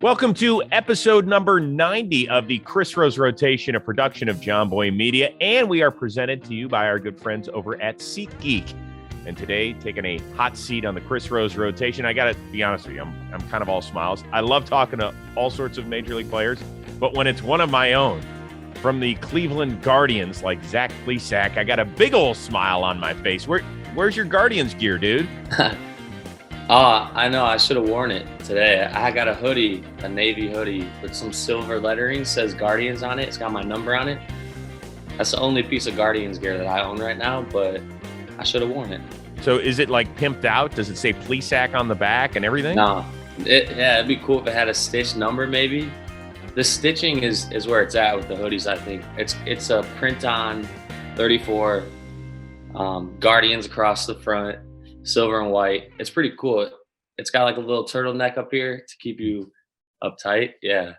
Welcome to episode number 90 of the Chris Rose Rotation, a production of John Boy Media, and we are presented to you by our good friends over at SeatGeek. And today, taking a hot seat on the Chris Rose Rotation, I got to be honest with you, I'm kind of all smiles. I love talking to all sorts of Major League players, but when it's one of my own from the Cleveland Guardians, like Zach Plesac, I got a big old smile on my face. Where's your Guardians gear, dude? I know. I should have worn it today. I got a hoodie, a navy hoodie with some silver lettering, says Guardians on it. It's got my number on it. That's the only piece of Guardians gear that I own right now, but I should have worn it. So is it like pimped out? Does it say Plesac on the back and everything? No. It'd be cool if it had a stitch number maybe. The stitching is where it's at with the hoodies, I think. It's a print-on 34, Guardians across the front. Silver and white. It's pretty cool. It's got like a little turtleneck up here to keep you uptight. Yeah.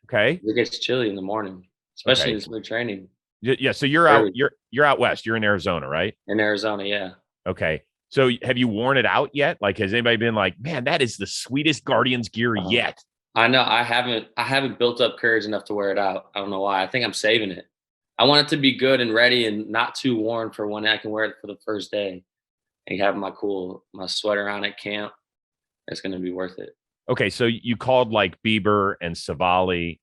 Okay. It gets chilly in the morning, especially in spring training. Yeah. So you're out. You're out west. You're in Arizona, right? In Arizona, yeah. Okay. So have you worn it out yet? Like, has anybody been like, man, that is the sweetest Guardians gear yet? I know. I haven't built up courage enough to wear it out. I don't know why. I think I'm saving it. I want it to be good and ready and not too worn for when I can wear it for the first day. And have my sweater on at camp. It's going to be worth it. Okay, so you called like Bieber and Savali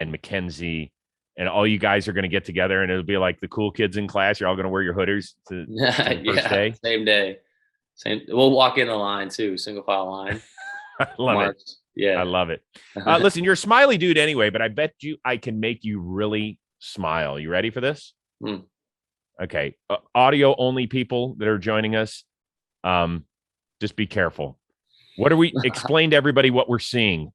and McKenzie, and all you guys are going to get together, and it'll be like the cool kids in class. You're all going to wear your hoodies to the first day? Same day. We'll walk in the line too, single file line. I love it. Yeah, I love it. Listen, you're a smiley dude anyway, but I bet you I can make you really smile. You ready for this? Okay, audio only people that are joining us, just be careful. What are we explain to everybody what we're seeing?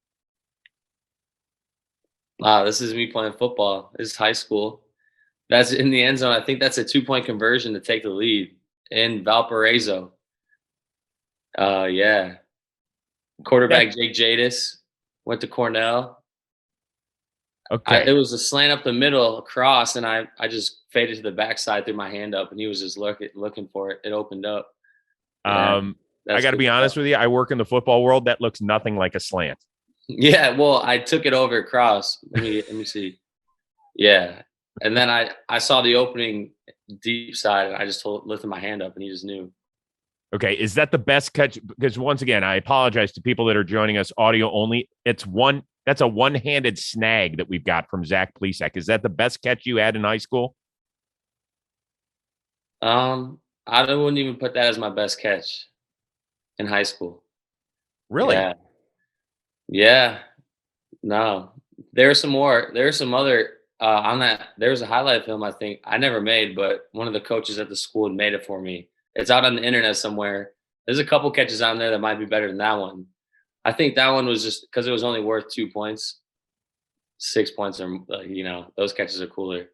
This is me playing football. This is high school. That's in the end zone. I think that's a 2-point conversion to take the lead in Valparaiso. Yeah. Quarterback Jake Jadis went to Cornell. Okay. It was a slant up the middle across, and I just faded to the backside, threw my hand up, and he was just looking for it. It opened up. Yeah, I got to be honest with you. I work in the football world. That looks nothing like a slant. Yeah, well, I took it over across. Let me see. Yeah, and then I saw the opening deep side, and I just lifted my hand up, and he just knew. Okay, is that the best catch? Because once again, I apologize to people that are joining us audio only. That's a one-handed snag that we've got from Zach Plesac. Is that the best catch you had in high school? I wouldn't even put that as my best catch in high school. Really? Yeah. No. There are some more. There are some other on that. There was a highlight film I think I never made, but one of the coaches at the school had made it for me. It's out on the internet somewhere. There's a couple catches on there that might be better than that one. I think that one was just because it was only worth 2 points. 6 points are, those catches are cooler.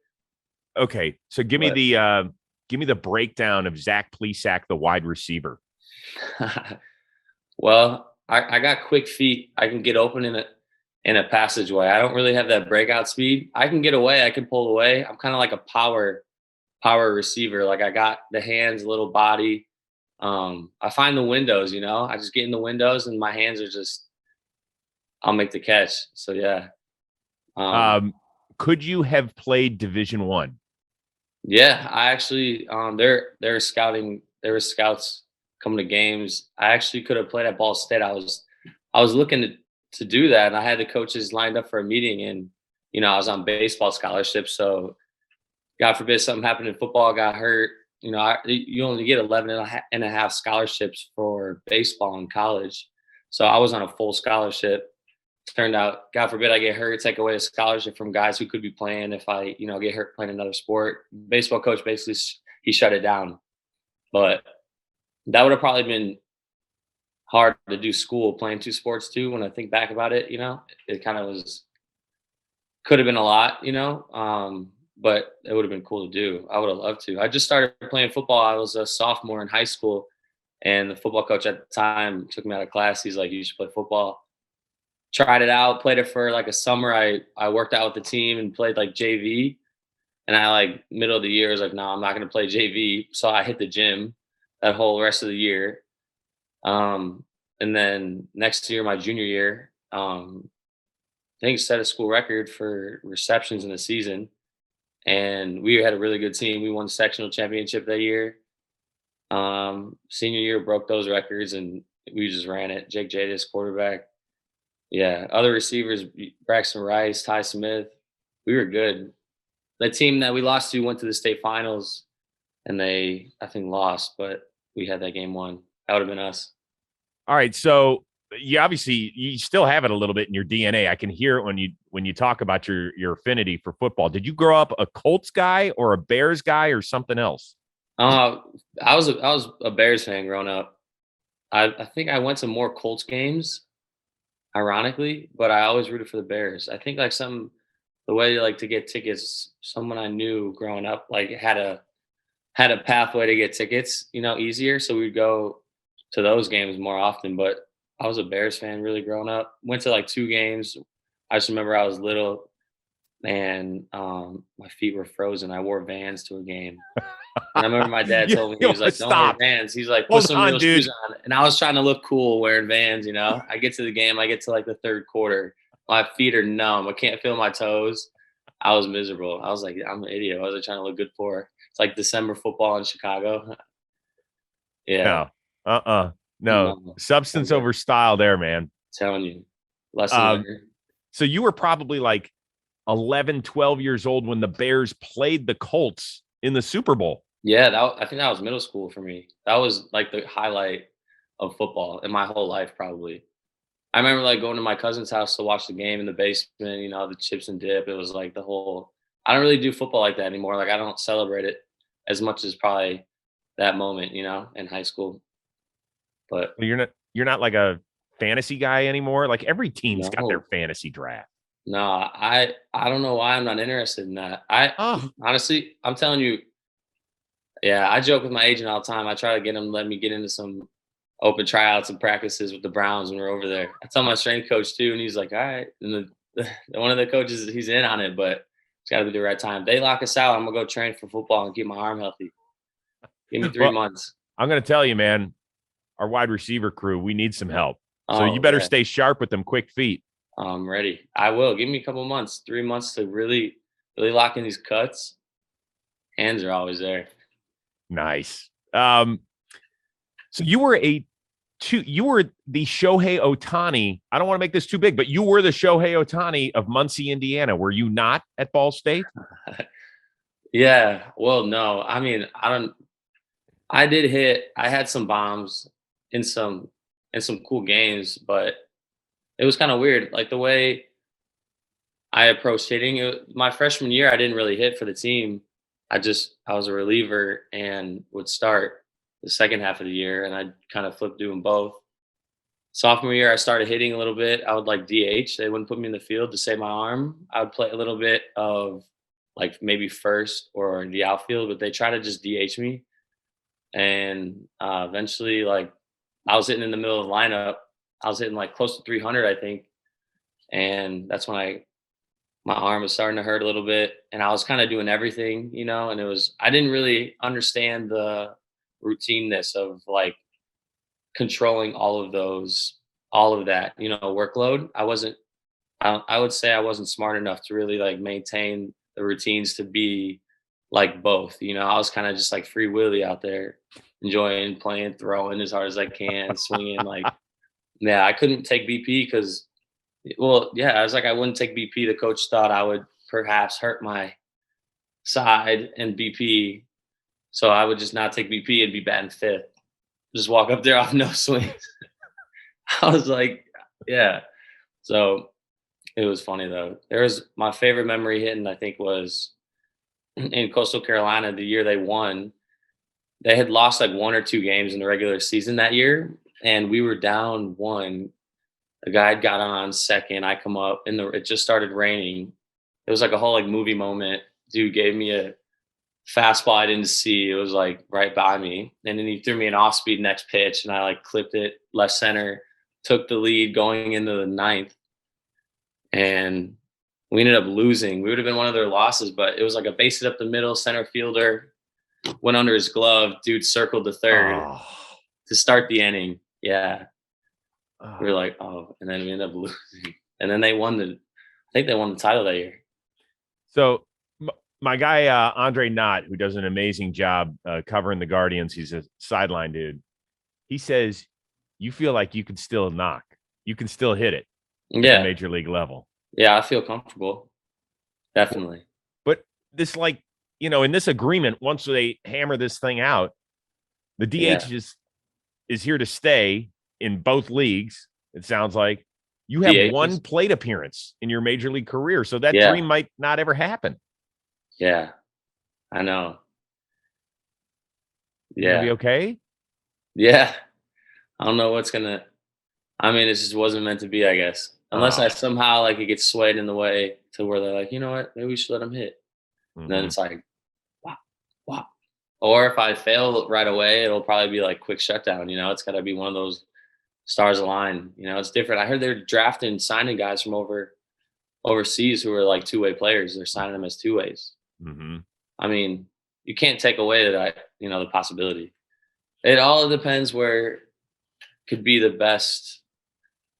Okay, so give me the breakdown of Zach Plesac, the wide receiver. Well, I got quick feet. I can get open in a passageway. I don't really have that breakout speed. I can get away. I can pull away. I'm kind of like a power receiver. Like I got the hands, little body. I find the windows, I just get in the windows and my hands are just, I'll make the catch. So yeah. Could you have played Division I? Yeah, I actually, there were scouts coming to games. I actually could have played at Ball State. I was looking to do that, and I had the coaches lined up for a meeting, and, I was on baseball scholarship. So God forbid something happened in football, I got hurt. You only get 11 and a half scholarships for baseball in college. So I was on a full scholarship. Turned out, God forbid I get hurt, take away a scholarship from guys who could be playing if I, get hurt playing another sport. Baseball coach basically, he shut it down. But that would have probably been hard to do school, playing 2 sports too. When I think back about it, it kind of could have been a lot, but it would have been cool to do. I would have loved to. I just started playing football. I was a sophomore in high school, and the football coach at the time took me out of class. He's like, you should play football. Tried it out, played it for like a summer. I worked out with the team and played like JV. And I middle of the year was like, no, I'm not going to play JV. So I hit the gym that whole rest of the year. And then next year, my junior year, think set a school record for receptions in the season. And we had a really good team. We won the sectional championship that year. Senior year broke those records, and we just ran it. Jake Jadis, quarterback. Yeah, other receivers, Braxton Rice, Ty Smith. We were good. The team that we lost to went to the state finals, and they, I think, lost, but we had that game won. That would have been us. All right, so you still have it a little bit in your DNA. I can hear it when you talk about your affinity for football. Did you grow up a Colts guy or a Bears guy or something else? I was a Bears fan growing up. I think I went to more Colts games, ironically, but I always rooted for the Bears. I think like the way like to get tickets, someone I knew growing up like had a pathway to get tickets, easier. So we'd go to those games more often. But I was a Bears fan really growing up. Went to like 2 games. I just remember I was little and my feet were frozen. I wore Vans to a game. And I remember my dad told me, he was like, "Don't wear Stop. Vans." He's like, "Put Hold some on, real dude. shoes on." And I was trying to look cool wearing Vans, I get to the game, I get to like the third quarter. My feet are numb. I can't feel my toes. I was miserable. I was like, I'm an idiot. What was I trying to look good for? It's like December football in Chicago. Yeah. No. Uh-uh. No. No. Substance over style there, man. Telling you. Lesson Um, learned. so you were probably like 11, 12 years old when the Bears played the Colts in the Super Bowl. Yeah, I think that was middle school for me. That was like the highlight of football in my whole life, probably. I remember like going to my cousin's house to watch the game in the basement, the chips and dip. It was like the whole I don't really do football like that anymore. Like I don't celebrate it as much as probably that moment, in high school. But You're not like a fantasy guy anymore. Like every team's got their no, fantasy draft. no, I don't know why I'm not interested in that. I Oh, honestly, I'm telling you, yeah, I joke with my agent all the time. I try to get him to let me get into some open tryouts and practices with the Browns when we're over there. I tell my strength coach too, and he's like, "All right." And one of the coaches, he's in on it, but it's got to be the right time. They lock us out. I'm gonna go train for football and keep my arm healthy. Give me three well, months. I'm going to tell you, man, our wide receiver crew, we need some help. So you Oh better yeah, stay sharp with them quick feet. I'm ready. I will. Give me a couple months, 3 months to really, really lock in these cuts. Hands are always there. Nice. So you were the Shohei Ohtani. I don't want to make this too big, but you were the Shohei Ohtani of Muncie, Indiana. Were you not at Ball State? Yeah. Well, no. I mean, I don't. I did hit. I had some bombs in some cool games, but it was kind of weird. Like the way I approached hitting it, my freshman year, I didn't really hit for the team. I was a reliever and would start the second half of the year, and I kind of flipped doing both. Sophomore year, I started hitting a little bit. I would like DH. They wouldn't put me in the field to save my arm. I would play a little bit of like maybe first or the outfield, but they try to just DH me. And eventually, like I was hitting in the middle of the lineup. I was hitting like close to 300, I think, and that's when my arm was starting to hurt a little bit, and I was kind of doing everything, and I didn't really understand the routineness of like controlling all of that, workload. I would say I wasn't smart enough to really like maintain the routines to be like both. I was kind of just like free willy out there, enjoying playing, throwing as hard as I can, swinging. Like, yeah, I couldn't take BP because, well, yeah, I was like, I wouldn't take BP. The coach thought I would perhaps hurt my side and BP, so I would just not take BP and be batting fifth. Just walk up there off no swings. I was like, yeah. So it was funny though. There was my favorite memory hitting, I think, was in Coastal Carolina the year they won. They had lost like 1 or 2 games in the regular season that year, and we were down one. The guy had got on second. I come up, and it just started raining. It was like a whole like movie moment. Dude gave me a fastball I didn't see. It was like right by me, and then he threw me an off-speed next pitch, and I like clipped it left center. Took the lead going into the ninth, and we ended up losing. We would have been one of their losses, but it was like a base hit up the middle. Center fielder went under his glove. Dude circled the third Oh, to start the inning. Yeah, we were oh. like, oh, and then we ended up losing, and then they won think they won the title that year. So my guy, Andre Knott, who does an amazing job covering the Guardians, he's a sideline dude. He says, you feel like you can still knock. You can still hit it at the major league level. Yeah, I feel comfortable. Definitely. But this, like, you know, in this agreement, once they hammer this thing out, the DH is here to stay in both leagues. It sounds like you have DHs. one plate appearance in your major league career. So that dream might not ever happen. Yeah, I know. Yeah. Be okay? Yeah. I don't know what's gonna. I mean, it just wasn't meant to be, I guess. Unless I somehow like it gets swayed in the way to where they're like, you know what, maybe we should let him hit. And then it's like, wow. Or if I fail right away, it'll probably be like quick shutdown. You know, it's got to be one of those stars align. You know, it's different. I heard they're drafting, signing guys from overseas who are like two-way players. They're signing them as two-ways. I mean, you can't take away that, you know, the possibility. It all depends where could be the best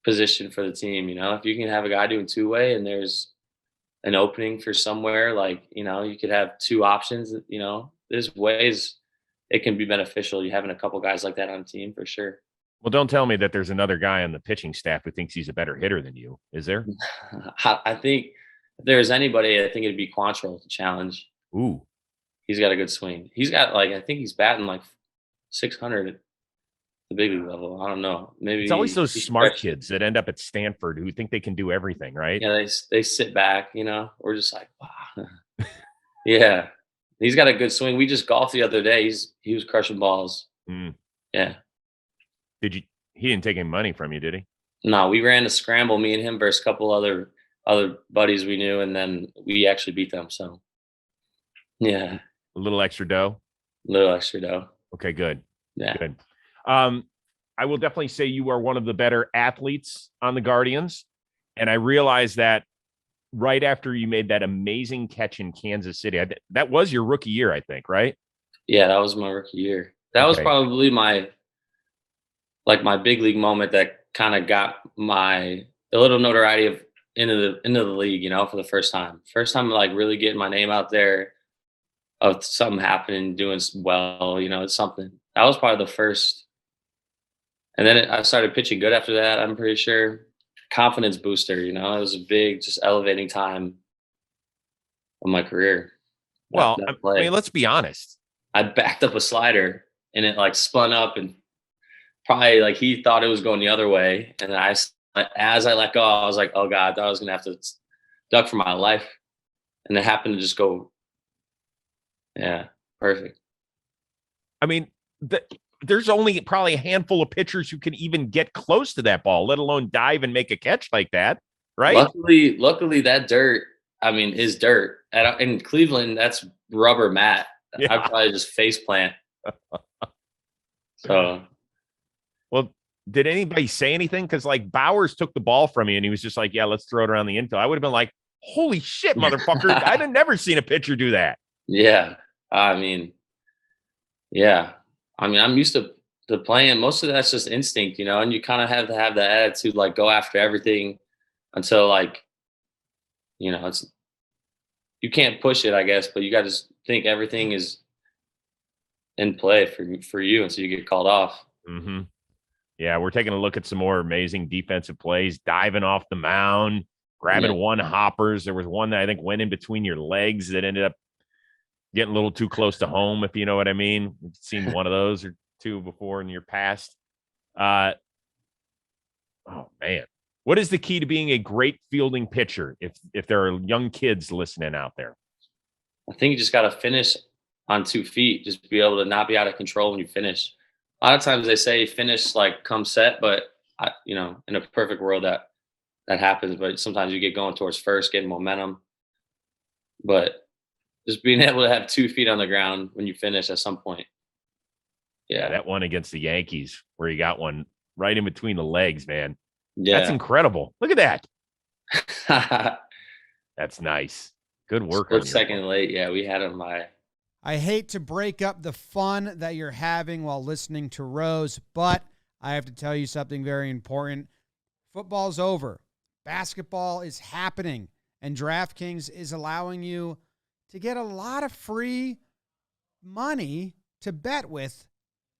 position for the team. You know, if you can have a guy doing two-way and there's an opening for somewhere, like, you know, you could have two options, you know, there's ways it can be beneficial. You having a couple guys like that on the team for sure. Well, don't tell me that there's another guy on the pitching staff who thinks he's a better hitter than you. Is there? I think if there's anybody, I think it'd be Quantrill to challenge. Ooh. He's got a good swing. He's got like, I think he's batting like 600 at the big league level. I don't know. Maybe it's always those smart kids that end up at Stanford who think they can do everything, right? Yeah, they sit back, you know. We're just like, wow. Yeah. He's got a good swing. We just golfed the other day. He was crushing balls. Yeah. He didn't take any money from you, did he? No, we ran a scramble, me and him versus a couple other buddies we knew, and then we actually beat them. So yeah. A little extra dough? A little extra dough. Okay, good. Yeah. Good. I will definitely say you are one of the better athletes on the Guardians. And I realized that right after you made that amazing catch in Kansas City. That was your rookie year, I think, right? Yeah, that was my rookie year. That was probably my big league moment that kind of got a little notoriety of into the league, you know, for the first time. First time like really getting my name out there of something happening, doing well, you know, it's something. That was probably the first. And then I started pitching good after that, I'm pretty sure. Confidence booster, you know, it was a big, just elevating time of my career. Well, I mean, let's be honest. I backed up a slider and it like spun up and probably like he thought it was going the other way. And as I let go, I was like, oh God, I thought I was going to have to duck for my life. And it happened to just go. Yeah, perfect. I mean, there's only probably a handful of pitchers who can even get close to that ball, let alone dive and make a catch like that, right? Luckily that dirt, I mean, is dirt. In Cleveland, that's rubber mat. Yeah. I'd probably just face plant. So. Well, did anybody say anything? Because like Bowers took the ball from you and he was just like, yeah, let's throw it around the infield. I would have been like, holy shit, motherfucker. I've never seen a pitcher do that. Yeah. I mean, yeah. I mean, I'm used to playing. Most of that's just instinct, you know, and you kind of have to have the attitude, like go after everything until like, you know, you can't push it, I guess, but you got to think everything is in play for you until you get called off. Mm-hmm. Yeah, we're taking a look at some more amazing defensive plays, diving off the mound, grabbing one hoppers. There was one that I think went in between your legs that ended up getting a little too close to home, if you know what I mean. We've seen one of those or two before in your past. Oh, man. What is the key to being a great fielding pitcher if there are young kids listening out there? I think you just got to finish on 2 feet, just be able to not be out of control when you finish. A lot of times they say finish like come set, but you know, in a perfect world that happens, but sometimes you get going towards first, getting momentum. But just being able to have 2 feet on the ground when you finish at some point. Yeah. That one against the Yankees where you got one right in between the legs, man. Yeah. That's incredible. Look at that. That's nice. Good work. Split second late. Yeah, we had him by. I hate to break up the fun that you're having while listening to Rose, but I have to tell you something very important. Football's over. Basketball is happening. And DraftKings is allowing you to get a lot of free money to bet with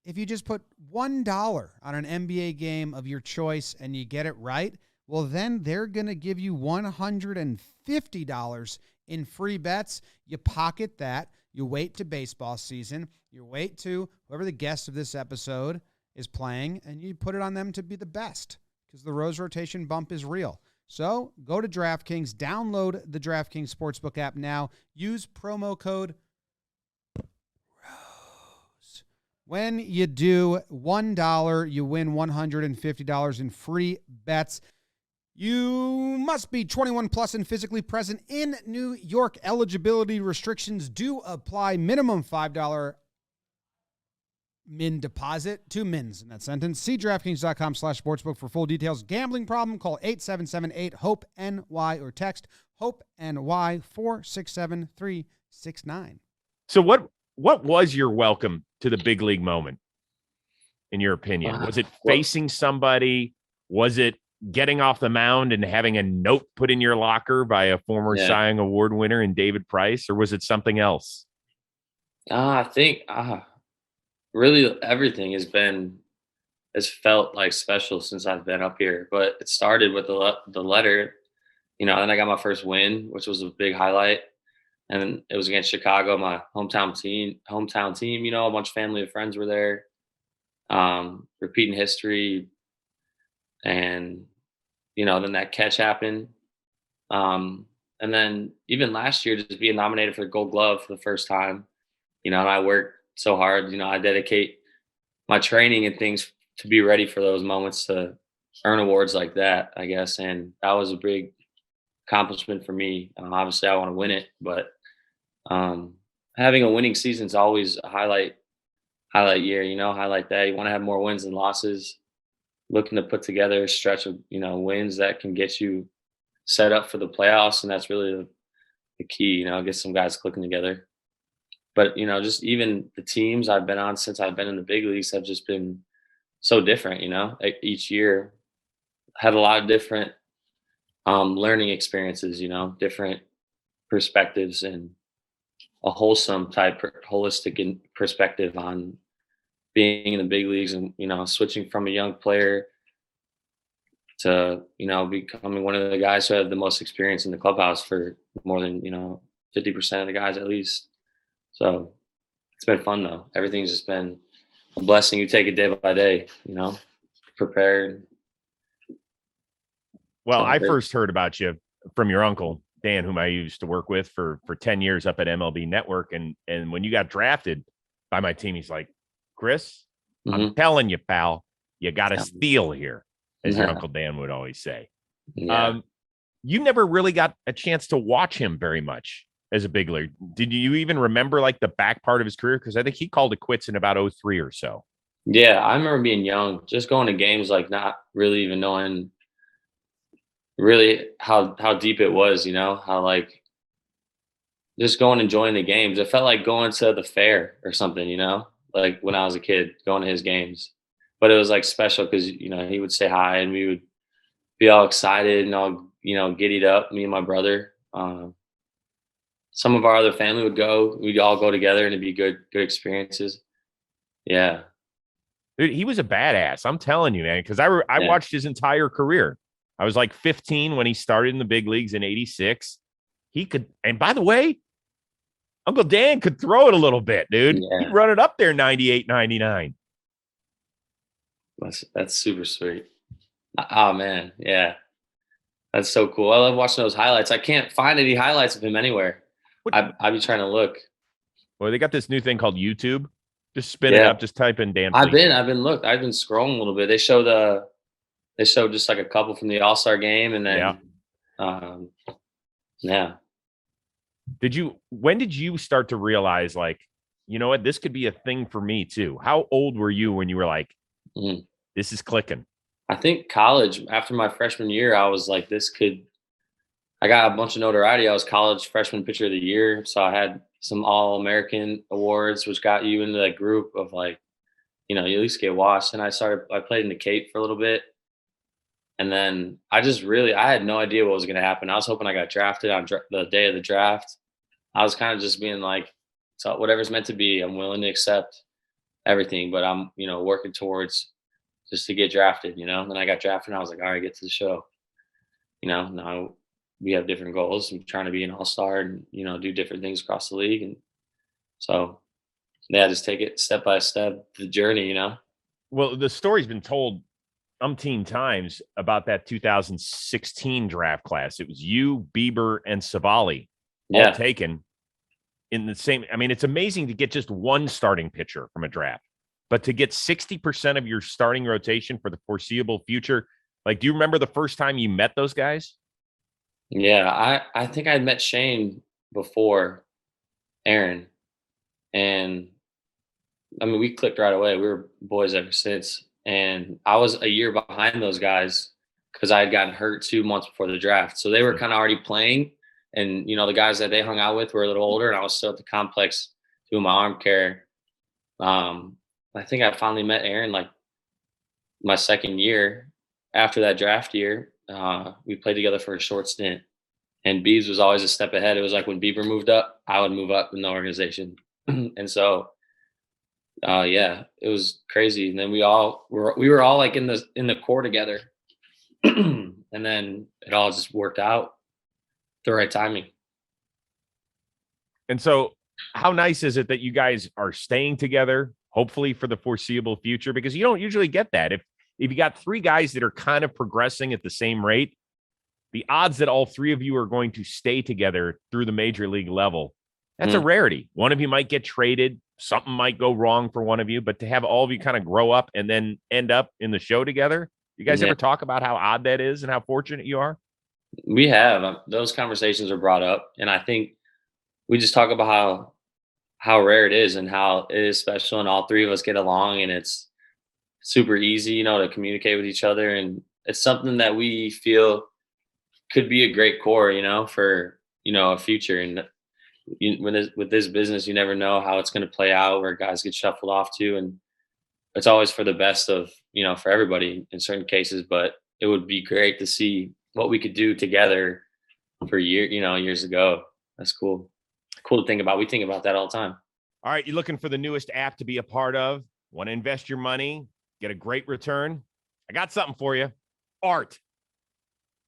if you just put $1 on an NBA game of your choice and you get it right. Well, then they're going to give you $150 in free bets. You pocket that. You wait to baseball season. You wait to whoever the guest of this episode is playing, and you put it on them to be the best because the Rose rotation bump is real. So go to DraftKings, download the DraftKings Sportsbook app now. Use promo code ROSE. When you do $1, you win $150 in free bets. You must be 21 plus and physically present in New York. Eligibility restrictions do apply. Minimum $5 min deposit. 2 mins in that sentence. See DraftKings.com/sportsbook for full details. Gambling problem? Call 877-8-HOPE-NY or text HOPE-NY 467-369. So what was your welcome to the big league moment, in your opinion? Was it facing somebody? Was it getting off the mound and having a note put in your locker by a former Cy Young Award winner in David Price, or was it something else? I think really everything has felt like special since I've been up here. But it started with the letter, then I got my first win, which was a big highlight. And it was against Chicago, my hometown team, a bunch of family and friends were there. Repeating history. And, then that catch happened. And then even last year, just being nominated for the Gold Glove for the first time, and I worked so hard, I dedicate my training and things to be ready for those moments to earn awards like that, I guess. And that was a big accomplishment for me. Obviously I want to win it, but having a winning season is always a highlight year, highlight that. You want to have more wins than losses. Looking to put together a stretch of, wins that can get you set up for the playoffs. And that's really the key, get some guys clicking together. But, just even the teams I've been on since I've been in the big leagues have just been so different, each year. Had a lot of different learning experiences, different perspectives and a wholesome type, holistic perspective on being in the big leagues and, switching from a young player to, becoming one of the guys who have the most experience in the clubhouse for more than, 50% of the guys at least. So it's been fun though. Everything's just been a blessing. You take it day by day, prepared. Well, I first heard about you from your uncle, Dan, whom I used to work with for 10 years up at MLB Network. And when you got drafted by my team, he's like, Chris, I'm telling you, pal, you got to steal here, as your Uncle Dan would always say. Yeah. You never really got a chance to watch him very much as a big leaguer. Did you even remember like the back part of his career? Because I think he called it quits in about 2003 or so. Yeah, I remember being young, just going to games, like not really even knowing really how deep it was, how like just going enjoying the games. It felt like going to the fair or something, like when I was a kid going to his games. But it was like special because, he would say hi and we would be all excited and all, giddied up, me and my brother. Some of our other family would go. We'd all go together and it'd be good experiences. Yeah. Dude, he was a badass. I'm telling you, man, because I watched his entire career. I was like 15 when he started in the big leagues in 86. He could, and by the way, Uncle Dan could throw it a little bit, dude. Yeah. He'd run it up there 98, 99. That's super sweet. Oh, man. Yeah. That's so cool. I love watching those highlights. I can't find any highlights of him anywhere. I'd be trying to look. Well, they got this new thing called YouTube. Just spin it up. Just type in Dan. I've been scrolling a little bit. They showed just like a couple from the All-Star game, and then When did you start to realize, like, you know what, this could be a thing for me too? How old were you when you were like, this is clicking? I think college, after my freshman year, I was like, I got a bunch of notoriety. I was college freshman pitcher of the year. So I had some All-American awards, which got you into that group of like, you at least get watched. And I played in the Cape for a little bit. And then I had no idea what was going to happen. I was hoping I got drafted on the day of the draft. I was kind of just being like, so whatever's meant to be, I'm willing to accept everything, but I'm, working towards just to get drafted, And then I got drafted and I was like, all right, get to the show. Now we have different goals. I'm trying to be an all-star and, do different things across the league. And so, yeah, just take it step by step, the journey. Well, the story's been told umpteen times about that 2016 draft class. It was you, Bieber, and Savali all Yeah. taken in the same. I mean, it's amazing to get just one starting pitcher from a draft, but to get 60% of your starting rotation for the foreseeable future. Like, do you remember the first time you met those guys? Yeah. I think I'd met Shane before Aaron. And I mean, we clicked right away. We were boys ever since. And I was a year behind those guys because I had gotten hurt 2 months before the draft. So they were kind of already playing. And, the guys that they hung out with were a little older. And I was still at the complex doing my arm care. I think I finally met Aaron like my second year after that draft year. We played together for a short stint. And Beebs was always a step ahead. It was like when Bieber moved up, I would move up in the organization. And so yeah, it was crazy. And then we were all like in the core together. And then it all just worked out the right timing. And so how nice is it that you guys are staying together, hopefully for the foreseeable future? Because you don't usually get that. If you got three guys that are kind of progressing at the same rate, the odds that all three of you are going to stay together through the major league level, that's a rarity. One of you might get traded. Something might go wrong for one of you, but to have all of you kind of grow up and then end up in the show together, you guys ever talk about how odd that is and how fortunate you are? We have. Those conversations are brought up. And I think we just talk about how rare it is and how it is special. And all three of us get along and it's super easy, to communicate with each other. And it's something that we feel could be a great core, for, a future. And with this business, you never know how it's going to play out, where guys get shuffled off to, and it's always for the best of, for everybody in certain cases. But it would be great to see what we could do together for years ago. That's cool. Cool to think about. We think about that all the time. All right. You're looking for the newest app to be a part of, want to invest your money, get a great return. I got something for you. Art.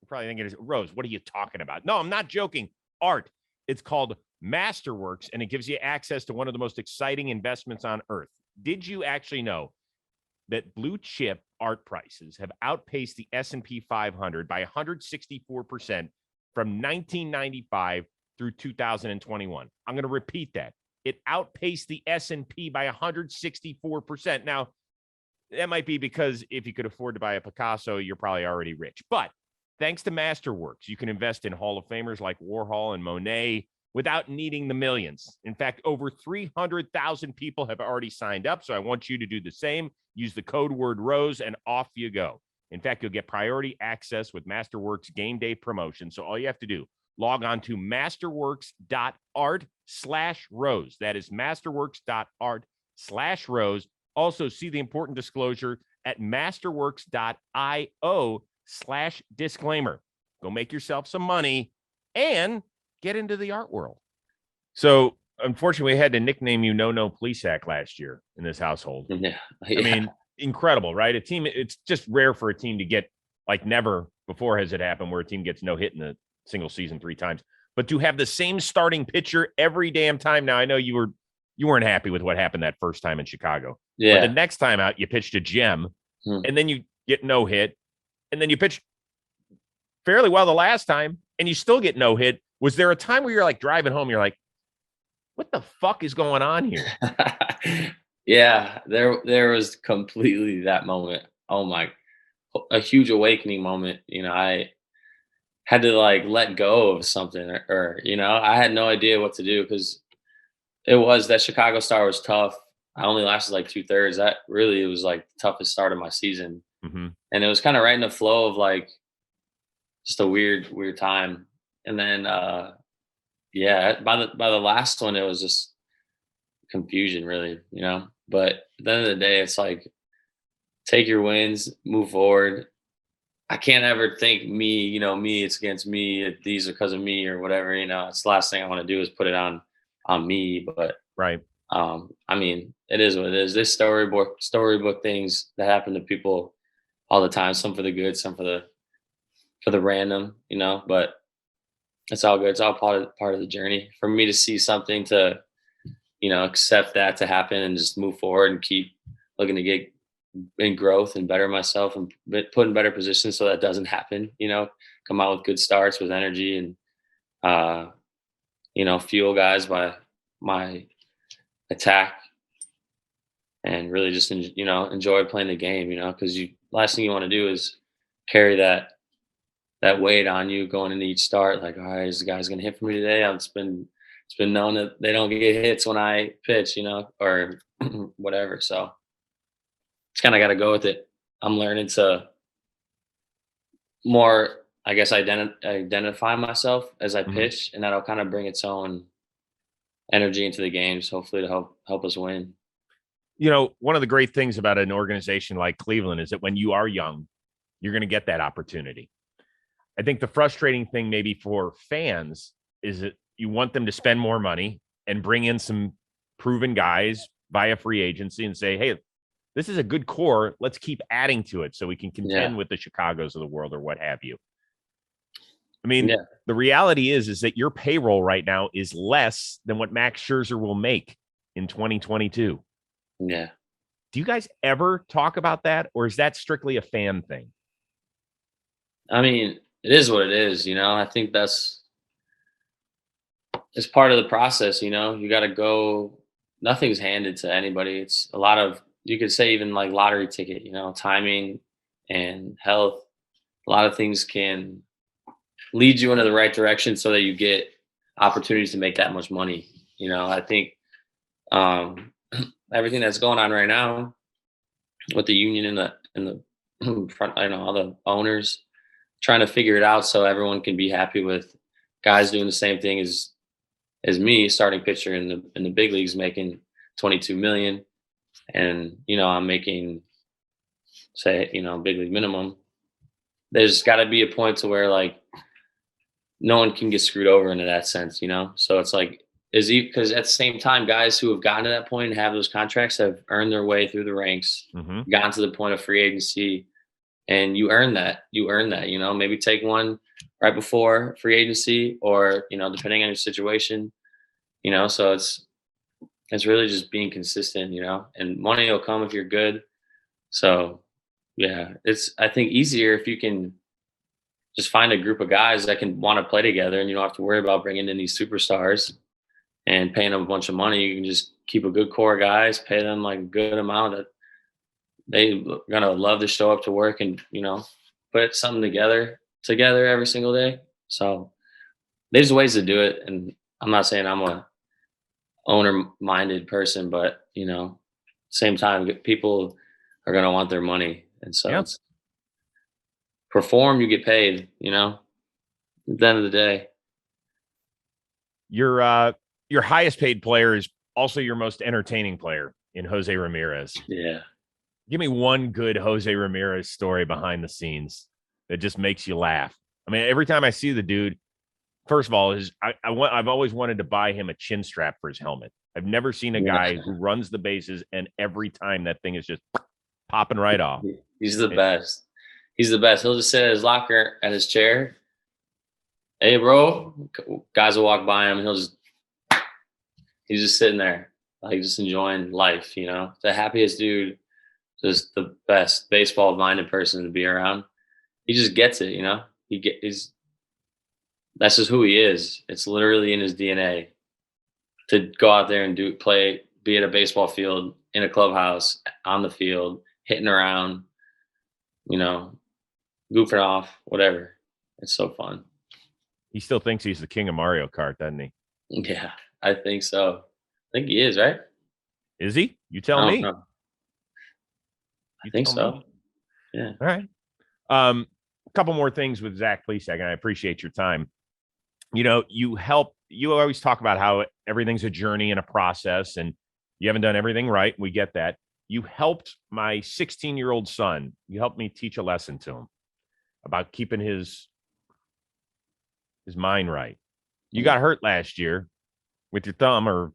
You're probably thinking, Rose, what are you talking about? No, I'm not joking. Art. It's called Masterworks, and it gives you access to one of the most exciting investments on earth. Did you actually know that blue chip art prices have outpaced the S&P 500 by 164% from 1995 through 2021? I'm going to repeat that. It outpaced the S&P by 164%. Now, that might be because if you could afford to buy a Picasso, you're probably already rich. But thanks to Masterworks, you can invest in Hall of Famers like Warhol and Monet without needing the millions. In fact, over 300,000 people have already signed up, so I want you to do the same. Use the code word ROSE, and off you go. In fact, you'll get priority access with Masterworks game day promotion. So all you have to do, log on to masterworks.art/rose. That is masterworks.art/rose. Also, see the important disclosure at masterworks.io/disclaimer. Go make yourself some money and get into the art world. So, unfortunately, we had to nickname you No Plesac last year in this household. Yeah. I mean, incredible, right? It's just rare for a team to get, like, never before has it happened where a team gets no hit in a single season 3 times. But to have the same starting pitcher every damn time. Now, I know you weren't happy with what happened that first time in Chicago. Yeah. But the next time out, you pitched a gem, and then you get no hit, and then you pitched fairly well the last time, and you still get no hit. Was there a time where you're like driving home, you're like, what the fuck is going on here? Yeah, there was completely that moment. Oh my, a huge awakening moment. I had to like let go of something or I had no idea what to do because that Chicago start was tough. I only lasted like 2/3. That really, it was like the toughest start of my season. Mm-hmm. And it was kind of right in the flow of like just a weird time. And then, yeah, by the last one, it was just confusion really, but at the end of the day, it's like, take your wins, move forward. I can't ever think me, it's against me, these are because of me or whatever, it's the last thing I want to do is put it on me. But Right. I mean, it is what it is. There's storybook things that happen to people all the time, some for the good, some for the random, but it's all good. It's all part of the journey. For me to see something to, accept that to happen and just move forward and keep looking to get in growth and better myself and put in better positions so that doesn't happen, come out with good starts with energy and fuel guys by my attack and really just enjoy playing the game, because last thing you want to do is carry that weight on you going into each start. Like, all right, is the guy's gonna hit for me today? It's been known that they don't get hits when I pitch, or whatever. So it's kind of got to go with it. I'm learning to more, I guess, identify myself as I pitch, and that'll kind of bring its own energy into the games, hopefully to help us win. One of the great things about an organization like Cleveland is that when you are young, you're going to get that opportunity. I think the frustrating thing maybe for fans is that you want them to spend more money and bring in some proven guys via free agency and say, hey, this is a good core. Let's keep adding to it so we can contend with the Chicagos of the world or what have you. I mean, the reality is that your payroll right now is less than what Max Scherzer will make in 2022. Yeah. Do you guys ever talk about that, or is that strictly a fan thing? I mean, it is what it is, I think it's part of the process, you got to go. Nothing's handed to anybody. It's a lot of, you could say even like lottery ticket, timing and health. A lot of things can lead you into the right direction so that you get opportunities to make that much money. I think everything that's going on right now with the union and the front, all the owners trying to figure it out so everyone can be happy with guys doing the same thing as me, starting pitcher in the big leagues, making 22 million, and I'm making, say, big league minimum. There's got to be a point to where like no one can get screwed over into that sense, So it's like, because at the same time, guys who have gotten to that point and have those contracts have earned their way through the ranks, gotten to the point of free agency, and you earn that. Maybe take one right before free agency, or depending on your situation, So it's really just being consistent, and money will come if you're good. So yeah, it's, I think, easier if you can just find a group of guys that can want to play together, and you don't have to worry about bringing in these superstars and paying them a bunch of money. You can just keep a good core of guys, pay them like a good amount that they're gonna love to show up to work and put something together every single day. So there's ways to do it, and I'm not saying I'm a owner-minded person, but same time, people are gonna want their money, and so it's perform, you get paid. At the end of the day, your highest paid player is also your most entertaining player in Jose Ramirez. Yeah. Give me one good Jose Ramirez story behind the scenes that just makes you laugh. I mean, every time I see the dude, first of all, I've always wanted to buy him a chin strap for his helmet. I've never seen a guy who runs the bases and every time that thing is just popping right off. He's the best. He's the best. He'll just sit at his locker at his chair. Hey, bro. Guys will walk by him, and he's just sitting there, like just enjoying life. The happiest dude. Just the best baseball-minded person to be around. He just gets it, that's just who he is. It's literally in his DNA to go out there and be at a baseball field, in a clubhouse, on the field, hitting around, goofing off, whatever. It's so fun. He still thinks he's the king of Mario Kart, doesn't he? Yeah, I think so. I think he is, right? Is he? You tell me. I think so. Yeah. All right. A couple more things with Zach Plesac, and I appreciate your time. You always talk about how everything's a journey and a process, and you haven't done everything right. We get that. You helped my 16-year-old son. You helped me teach a lesson to him. about keeping his mind right. You got hurt last year with your thumb or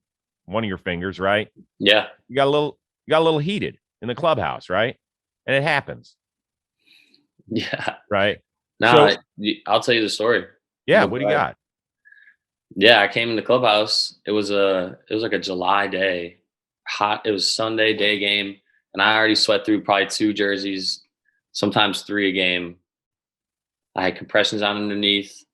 one of your fingers, right? Yeah. You got a little heated in the clubhouse, right? And it happens. Yeah. Right. No, I'll tell you the story. Yeah. What do you got? Yeah, I came in the clubhouse. It was like a July day, hot. It was Sunday day game, and I already sweat through probably 2 jerseys, sometimes 3 a game. I had compressions on underneath.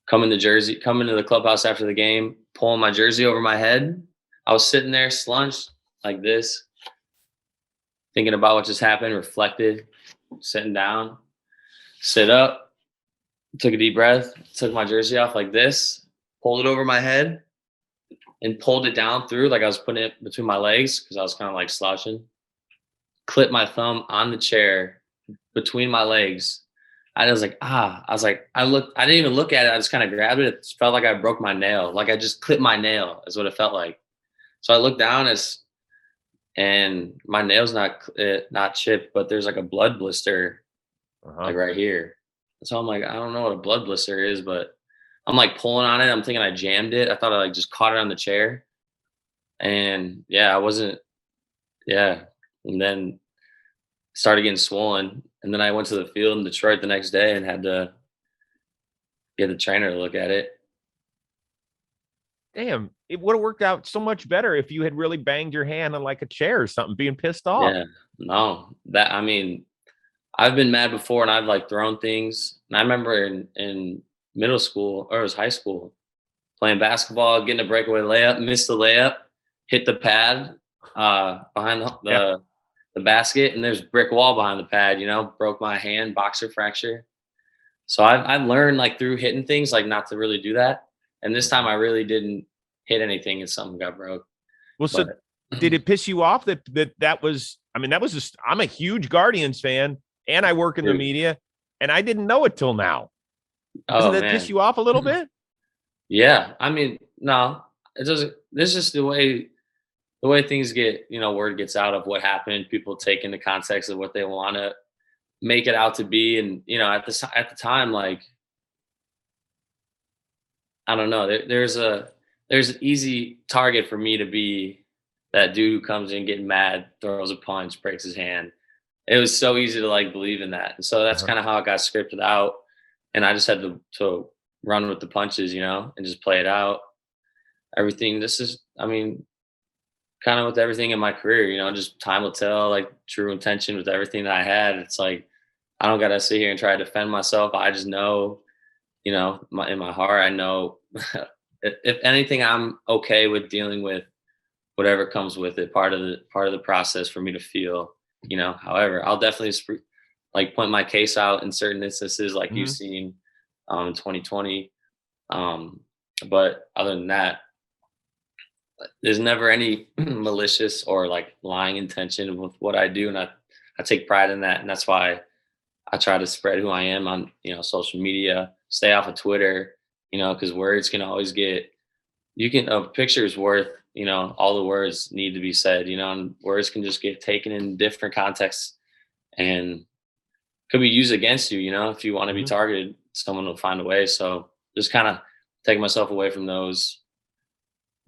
Come into the clubhouse after the game, pulling my jersey over my head. I was sitting there slunched like this, thinking about what just happened, reflected, sitting down, sit up, took a deep breath, took my jersey off like this, pulled it over my head, and pulled it down through like I was putting it between my legs because I was kind of like slouching. Clipped my thumb on the chair between my legs. I was like, I didn't even look at it. I just kind of grabbed it. It felt like I broke my nail. Like I just clipped my nail is what it felt like. So I looked down and my nail's not chipped, but there's like a blood blister like right here. So I'm like, I don't know what a blood blister is, but I'm like pulling on it. I'm thinking I jammed it. I thought I like just caught it on the chair. And yeah, And then started getting swollen. And then I went to the field in Detroit the next day and had to get the trainer to look at it. Damn, it would have worked out so much better if you had really banged your hand on like a chair or something, being pissed off. Yeah, no, I've been mad before and I've like thrown things. And I remember in middle school, or it was high school, playing basketball, getting a breakaway layup, missed the layup, hit the pad behind the basket, and there's brick wall behind the pad, broke my hand, boxer fracture. So I've learned like through hitting things, like not to really do that. And this time I really didn't hit anything and something got broke. Well, so did it piss you off that was, just, I'm a huge Guardians fan and I work in the media and I didn't know it till now. Doesn't that piss you off a little bit? Yeah. No, it doesn't. This is just the way things get, word gets out of what happened. People take into context of what they want to make it out to be. And, at the time, like, I don't know, there's an easy target for me to be that dude who comes in getting mad, throws a punch, breaks his hand. It was so easy to like believe in that. And so that's kind of how it got scripted out. And I just had to run with the punches, and just play it out. Everything. This is, kind of with everything in my career, just time will tell, like true intention with everything that I had. It's like, I don't got to sit here and try to defend myself. I just know, in my heart, I know if anything, I'm okay with dealing with whatever comes with it. Part of the process for me to feel, however, I'll definitely like point my case out in certain instances, like you've seen in 2020. But other than that, there's never any malicious or like lying intention with what I do. And I take pride in that. And that's why I try to spread who I am on, social media, stay off of Twitter, because words can always a picture is worth, all the words need to be said, and words can just get taken in different contexts and could be used against you, if you want to be targeted, someone will find a way. So just kind of take myself away from those,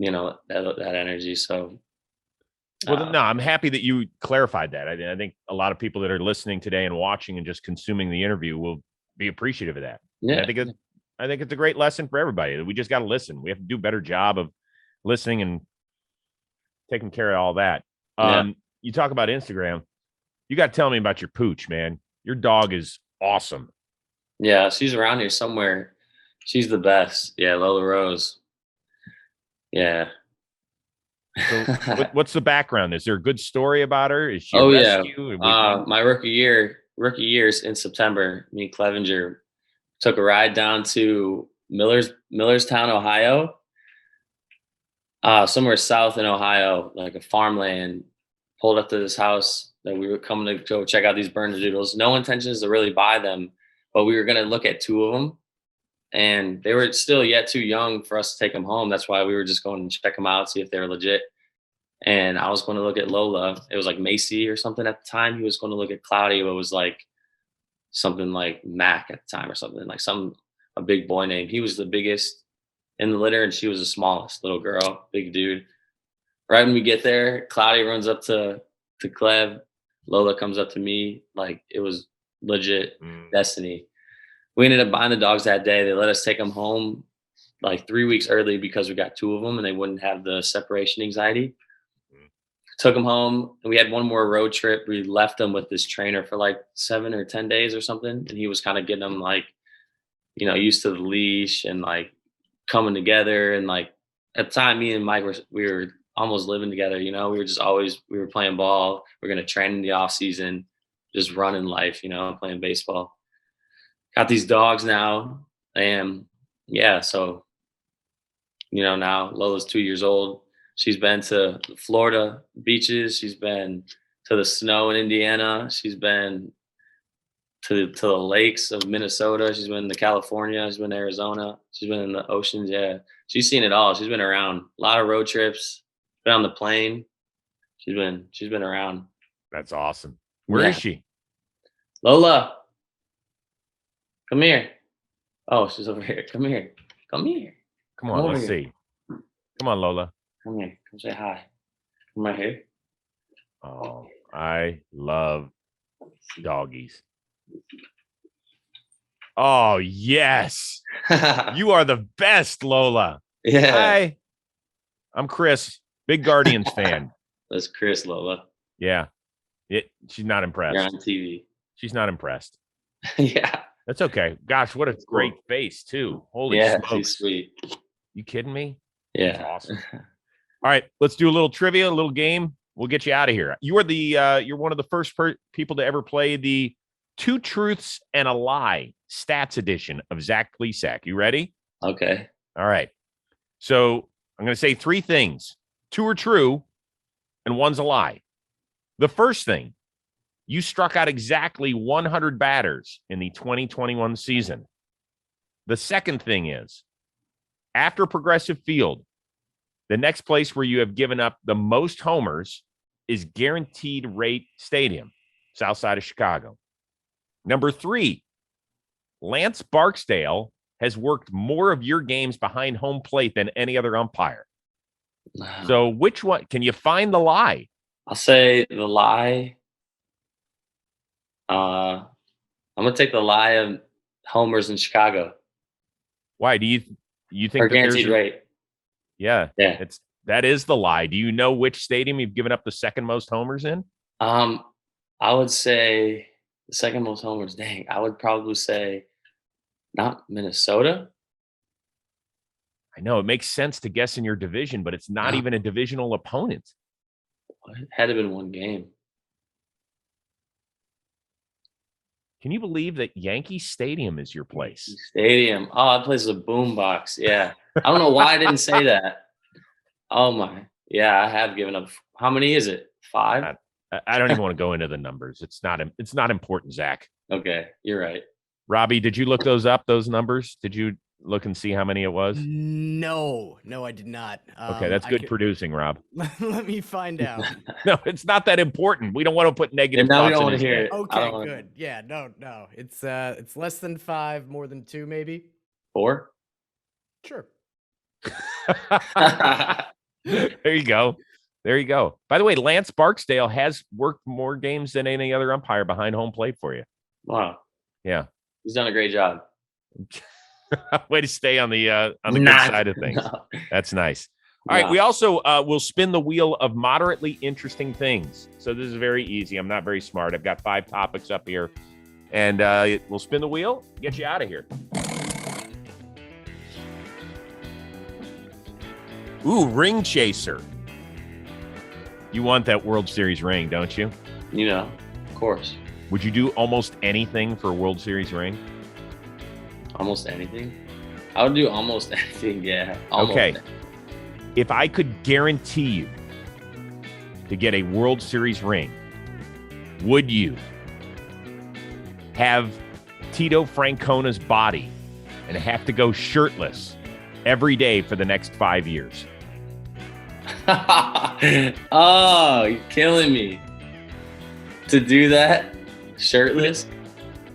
that energy. So, well, no, I'm happy that you clarified that. I think a lot of people that are listening today and watching and just consuming the interview will be appreciative of that. Yeah. I think it's a great lesson for everybody. We just got to listen. We have to do a better job of listening and taking care of all that. You talk about Instagram. You got to tell me about your pooch, man. Your dog is awesome. Yeah, she's around here somewhere. She's the best. Yeah, Lola Rose. Yeah. So what's the background? Is there a good story about her? Is she a rescue? My rookie years in September, me and Clevenger took a ride down to Millerstown, Ohio. Somewhere south in Ohio, like a farmland. Pulled up to this house that we were coming to go check out these Bernedoodles. No intentions to really buy them, but we were going to look at 2 of them. And they were still yet too young for us to take them home. That's why we were just going to check them out, see if they were legit. And I was going to look at Lola. It was like Macy or something at the time. He was going to look at Cloudy, but it was like something like Mac at the time or something, like a big boy name. He was the biggest in the litter and she was the smallest little girl, big dude. Right when we get there, Cloudy runs up to Clev. Lola comes up to me. Like, it was legit destiny. We ended up buying the dogs that day. They let us take them home like 3 weeks early because we got 2 of them and they wouldn't have the separation anxiety. Took them home and we had one more road trip. We left them with this trainer for like 7 or 10 days or something. And he was kind of getting them like, used to the leash and like coming together. And like at the time, me and Mike we were almost living together. We were playing ball. We're going to train in the off season, just running life, playing baseball. Got these dogs now. And yeah, so, now Lola's 2 years old. She's been to the Florida beaches. She's been to the snow in Indiana. She's been to the lakes of Minnesota. She's been to California. She's been to Arizona. She's been in the oceans. Yeah, she's seen it all. She's been around. A lot of road trips. Been on the plane. She's been around. That's awesome. Where is she? Lola, come here. Oh, she's over here. Come here. Come here. Come on, let's see. Come on, Lola. Come here. Come say hi. Come right here. Oh, I love doggies. Oh, yes. You are the best, Lola. Yeah. Hi. I'm Chris, big Guardians fan. That's Chris, Lola. Yeah. She's not impressed. You're on TV. She's not impressed. Yeah. That's okay. Gosh, what a great face, too. Holy smokes. She's sweet. You kidding me? Yeah. That's awesome. All right, let's do a little trivia, a little game. We'll get you out of here. You are you're one of the first people to ever play the 2 Truths and a Lie stats edition of Zach Plesac. You ready? Okay. All right. So I'm going to say 3 things. 2 are true and 1's a lie. The first thing, you struck out exactly 100 batters in the 2021 season. The second thing is, after Progressive Field, the next place where you have given up the most homers is Guaranteed Rate Stadium, south side of Chicago. Number 3, Lance Barksdale has worked more of your games behind home plate than any other umpire. Wow. So which one? Can you find the lie? I'll say the lie. I'm going to take the lie of homers in Chicago. Why? Do you think or Guaranteed Rate? Yeah. Yeah. That is the lie. Do you know which stadium you've given up the second most homers in? I would say the second most homers. Dang, I would probably say not Minnesota. I know it makes sense to guess in your division, but it's not even a divisional opponent. It had to have been one game. Can you believe that Yankee Stadium is your place? Stadium. Oh, that place is a boombox. Yeah. I don't know why I didn't say that. Oh my. Yeah, I have given up. How many is it? 5? I don't even want to go into the numbers. It's not important, Zach. Okay, you're right. Robbie, did you look those up, those numbers? Did you look and see how many it was? No, I did not. Okay, that's good producing, Rob. Let me find out. No, it's not that important. We don't want to put negative now we thoughts don't in want his to hear head. it. Okay, good. Yeah, no. It's less than 5, more than 2, maybe. 4? Sure. There you go. By the way, Lance Barksdale has worked more games than any other umpire behind home plate for you. Wow. Yeah. He's done a great job. Way to stay on the good side of things. No. That's nice. All right. We also will spin the wheel of moderately interesting things. So this is very easy. I'm not very smart. I've got 5 topics up here. And we'll spin the wheel, get you out of here. Ooh, ring chaser. You want that World Series ring, don't you? Of course. Would you do almost anything for a World Series ring? Almost anything? I would do almost anything, yeah. Okay. If I could guarantee you to get a World Series ring, would you have Tito Francona's body and have to go shirtless every day for the next 5 years? Oh, you're killing me. To do that shirtless?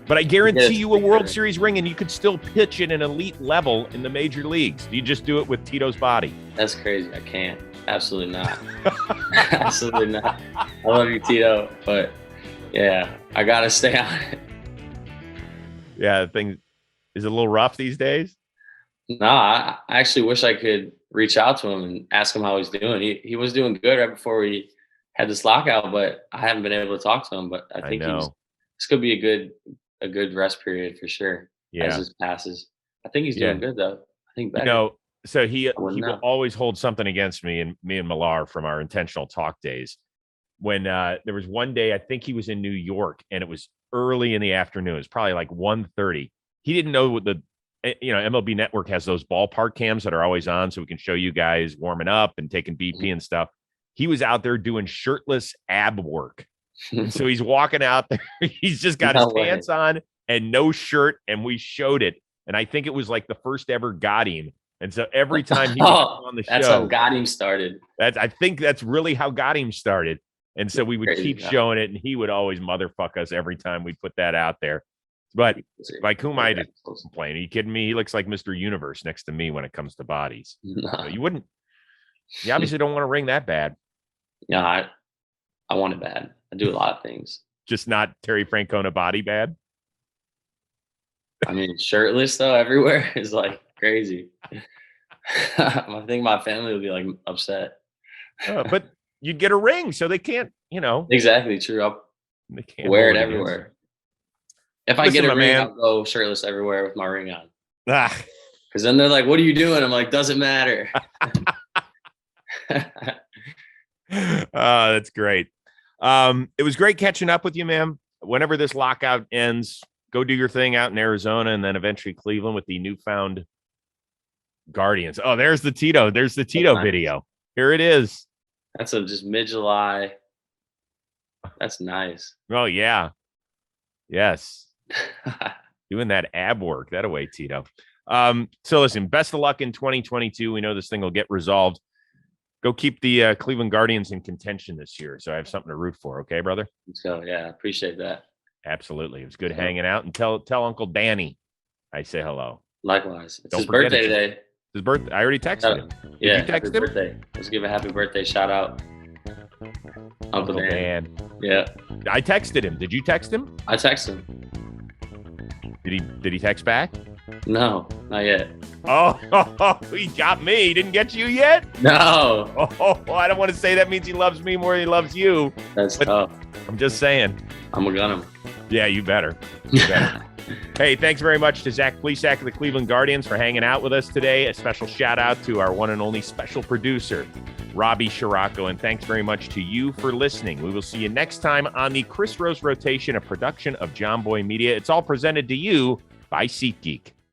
But I guarantee you a World better. Series ring, and you could still pitch at an elite level in the major leagues. You just do it with Tito's body. That's crazy. I can't. Absolutely not. Absolutely not. I love you, Tito, but yeah, I gotta stay on it. Yeah, the thing is a little rough these days. No, I actually wish I could reach out to him and ask him how he's doing. He was doing good right before we had this lockout, but I haven't been able to talk to him. But I think this could be a good rest period for sure. Yeah. As this passes. I think he's doing good though. I think better. You know, so he will know. always hold something against me and Millar from our intentional talk days. When there was one day, I think he was in New York, and it was early in the afternoon. It was probably like 1:30. He didn't know what MLB Network has those ballpark cams that are always on, so we can show you guys warming up and taking BP and stuff. He was out there doing shirtless ab work. And so he's walking out there. He's just got his pants on and no shirt, and we showed it. And I think it was like the first ever got him. And so every time he was on the show, that's how got him started. I think that's really how got him started. And so we would keep showing it, and he would always motherfuck us every time we put that out there. But like, who am I to complain? Are you kidding me? He looks like Mr. Universe next to me when it comes to bodies. No. So you obviously don't want to ring that bad. Yeah, I want it bad. I do a lot of things. Just not Terry Francona body bad. I mean, shirtless though everywhere is like crazy. I think my family would be like upset. But you'd get a ring, so they can't, Exactly true. They can't wear it everywhere. If I get a ring, man. I'll go shirtless everywhere with my ring on. Because then they're like, "What are you doing?" I'm like, "Doesn't matter." That's great. It was great catching up with you, man. Whenever this lockout ends, go do your thing out in Arizona and then eventually Cleveland with the newfound Guardians. Oh, there's the Tito. There's the Tito video. Here it is. That's just mid-July. That's nice. Oh, yeah. Yes. Doing that ab work. That away, Tito. So listen, best of luck in 2022. We know this thing will get resolved. Go keep the Cleveland Guardians in contention this year. So I have something to root for. Okay, brother? Let's go. Yeah, appreciate that. Absolutely. It was good hanging out. And tell Uncle Danny I say hello. Likewise. It's Don't his forget birthday it. today. His birthday. I already texted him. Yeah, you text happy him? birthday. Let's give a happy birthday shout out. Uncle Dan. Yeah. I texted him. Did you text him? I texted him. Did he text back? No, not yet. Oh, he got me. He didn't get you yet? No. Oh, I don't want to say that means he loves me more than he loves you. That's tough. I'm just saying. I'm gonna gun him. Yeah, you better. You better. Hey, thanks very much to Zach Plesac of the Cleveland Guardians for hanging out with us today. A special shout out to our one and only special producer, Robbie Scirocco. And thanks very much to you for listening. We will see you next time on the Chris Rose Rotation, a production of John Boy Media. It's all presented to you by SeatGeek.